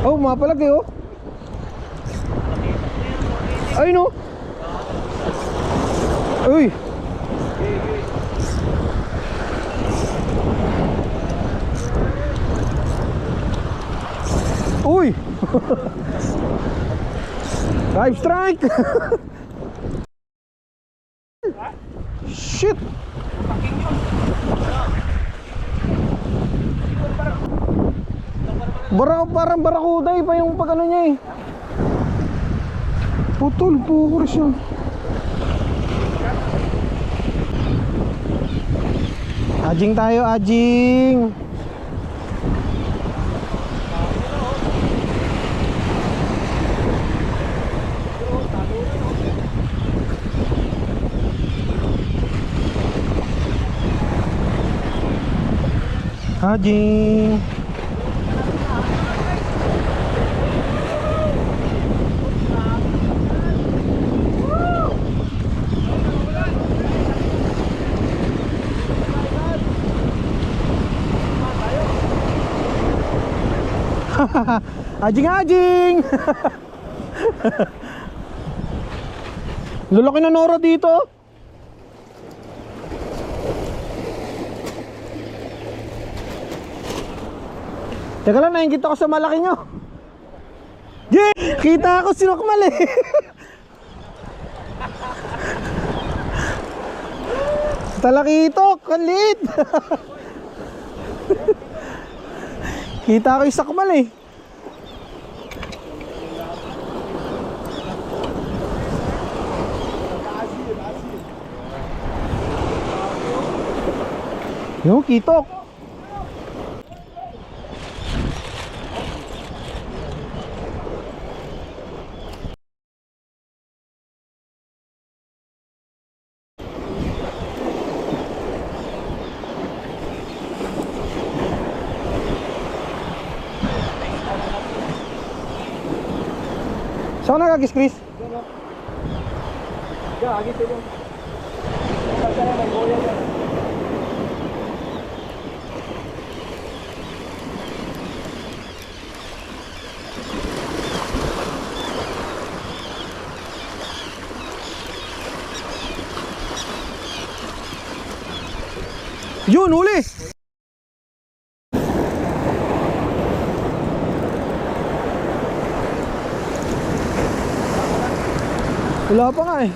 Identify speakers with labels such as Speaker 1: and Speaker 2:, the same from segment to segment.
Speaker 1: Oh, mapalagi oh. Ay no. Uy. Uy. Five strike. Shit. Parang barakuda pa yung pag ano niya eh. Putol, pukor siya. Ajing tayo, ajing. Ajing. Ajing. Lulaki na Nora dito. Teka lang, nakikita ko sa malaki nyo. Yeah! Kita ako sinukmal eh. Talakitok, kalit. Kita ko yung sakmal eh. Yung kitok. Saan ka nagagis, Chris? Agis ito. Yun, huli! Wala pa nga eh.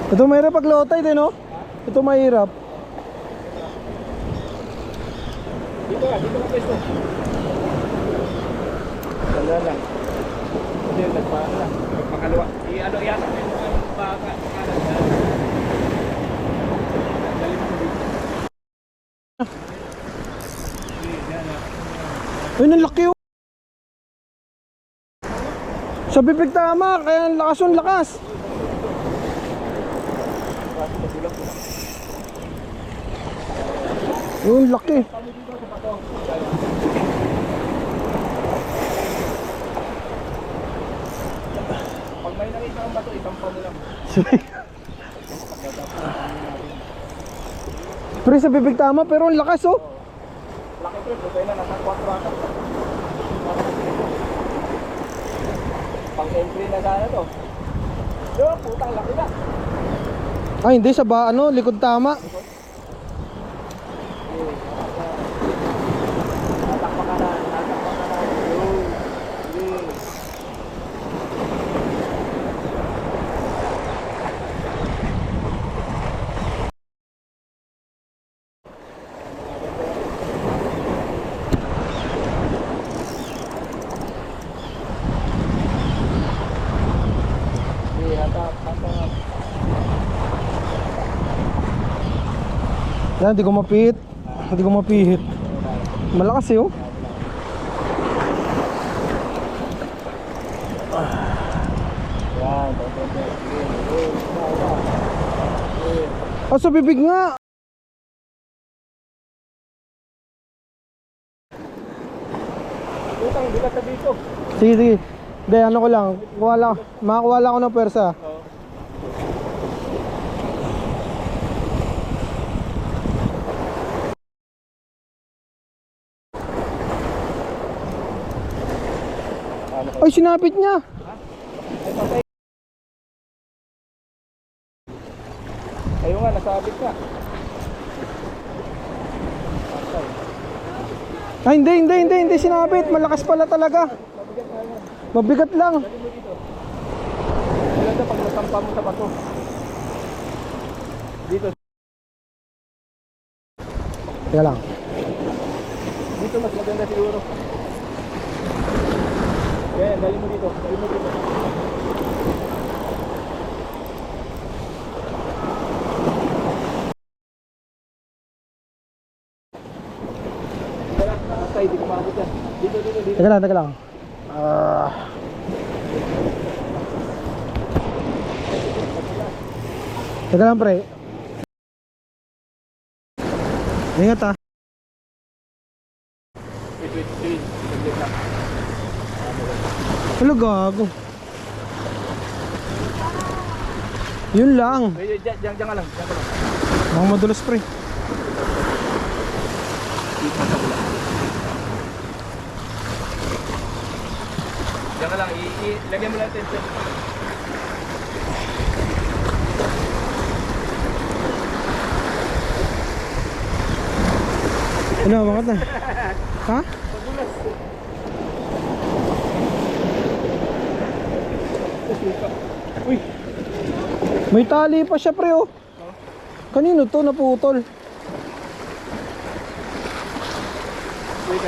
Speaker 1: Ito mahirap pag low tide eh no? Ito mahirap. Dito ka pwesto. Dala lang. Hindi, nagpaan lang. Magpakalawa. I-ano yan yung baka. Ay, nalaki oh. Sa bibig tama, kaya lakas yung lakas. Yung laki. Pag may nakita ang bato, itampa mo lang. Pre, sa bibig tama, pero ang lakas oh. Laki pre, bukay na, nasa 4 ata. Pang entry na sana to. Yo, putang laki na. Ay, hindi, sa ano, likod tama. Tatakpa ka na. Yan, hindi ko mapihit. Hindi ko mapihit. Malakas eh oh. Ah, sa bibig nga. Utang, bigat na dito. Sige, sige. Hindi, ano ko lang. Makakuha lang ako ng pwersa. paano kayo?
Speaker 2: Ay, sinapit niya.
Speaker 1: Ay, patay. Kayo nga, nasabit ka. Patay.
Speaker 2: Ay, hindi sinapit. Malakas pala talaga.
Speaker 1: Mabigat na yan.
Speaker 2: Mabigat lang.
Speaker 1: Lagyan mo dito. Maganda pag natampa mo sa bato. Dito.
Speaker 2: Teka lang.
Speaker 1: Dito mas maganda siguro. Yan, dali mo dito. Dali mo dito. Tara, nakasay, di kumabot yan. Dito.
Speaker 2: Teka lang. Teka lang, pre. Ingat ah.
Speaker 1: Wait. Saglit lang.
Speaker 2: Ano gago? Yun lang.
Speaker 1: Wait, diyan ka lang.
Speaker 2: Mga madulas, pre.
Speaker 1: Dito sa bula. Diyan ka lang, lagyan mo lang tension.
Speaker 2: Ano, bakit na? Ha?
Speaker 1: Uy,
Speaker 2: May tali pa siya, pre, oh. Kanino to naputol?
Speaker 1: wait.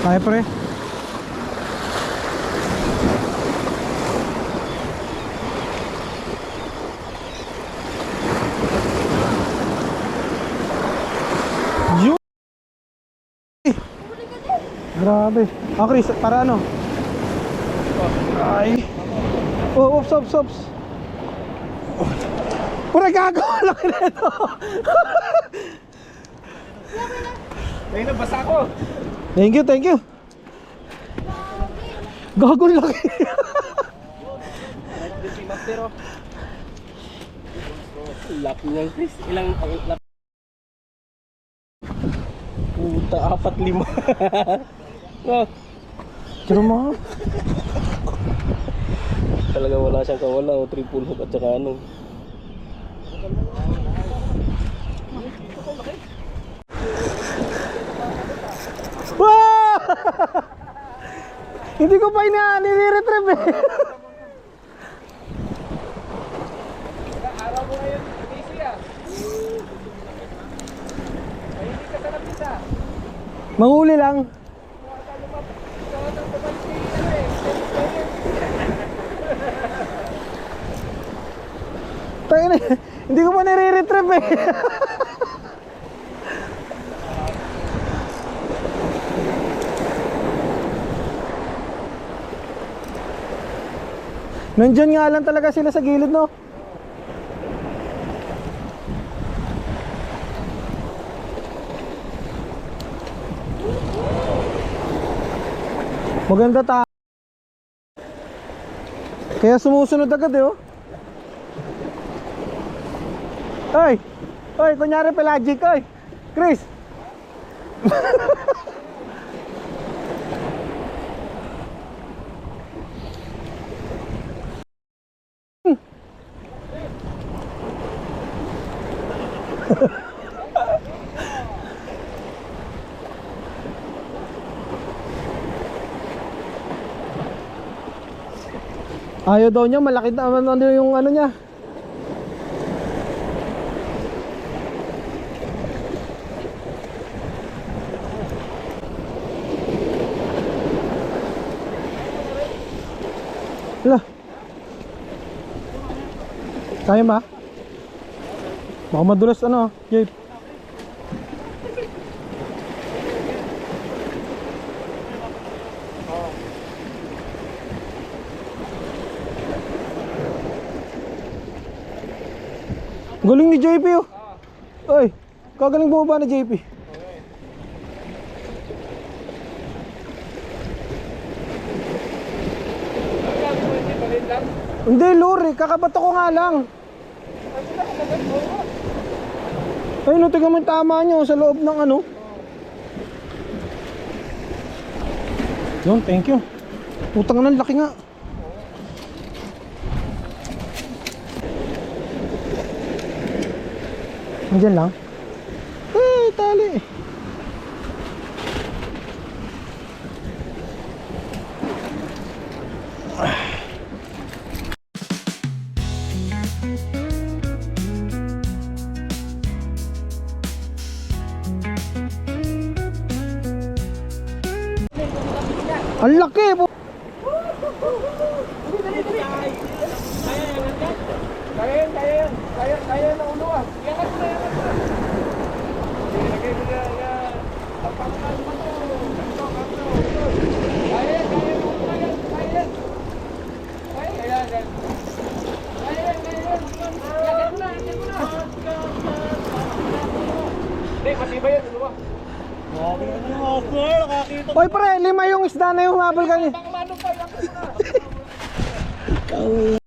Speaker 2: Ay, pre. Yun. Grabe. Ah, Chris, para ano? Ay. Oh, ops. Pura gago. Laki na ito.
Speaker 1: Ayun na, basa ko.
Speaker 2: Thank you. Gago laki.
Speaker 1: Si Master, oh. Lap niyan, Chris. Ilang lap? Puta, 4-5. Oh,
Speaker 2: Pero mga.
Speaker 1: talaga wala siyang kawala o triple hook at saka ano.
Speaker 2: Wow! Hindi ko pa nire-retrieve eh.
Speaker 1: Araw mo ngayon, busy ah. Ay, hindi ka sa lapisa.
Speaker 2: Manghuli lang. Tayo na, hindi ko pa nire-retrieve eh. Nandyan nga lang talaga sila sa gilid, no? Maganda ta. Kaya sumusunod agad eh, oh. Oy, kunyari pelagic, oy. Chris. Ayaw daw niya, malaki na ano yung ano niya. Hala. Kaya ba? Baka madulas ano, Jay. Galing ni JP oh. Oy, kagaling bumaba na JP. Hindi lori, kakabato ko nga lang. Ay, no, tignan mo yung tama nyo sa loob ng ano. Yun, thank you. Putang na, laki nga. Nandiyan lang? Tali. Ang laki po.
Speaker 1: Kaya na ulo ah. Iangat mo na, iangat mo na. Lagay mo na, yan. Tapakan mo to. Ganto. Kaya yan. Iangat mo na. Hindi, matibay yan, ulo ah.
Speaker 2: Hoy pre, 5 yung isda na yung humabol kanina.
Speaker 1: Baka manong pa, iangat mo na.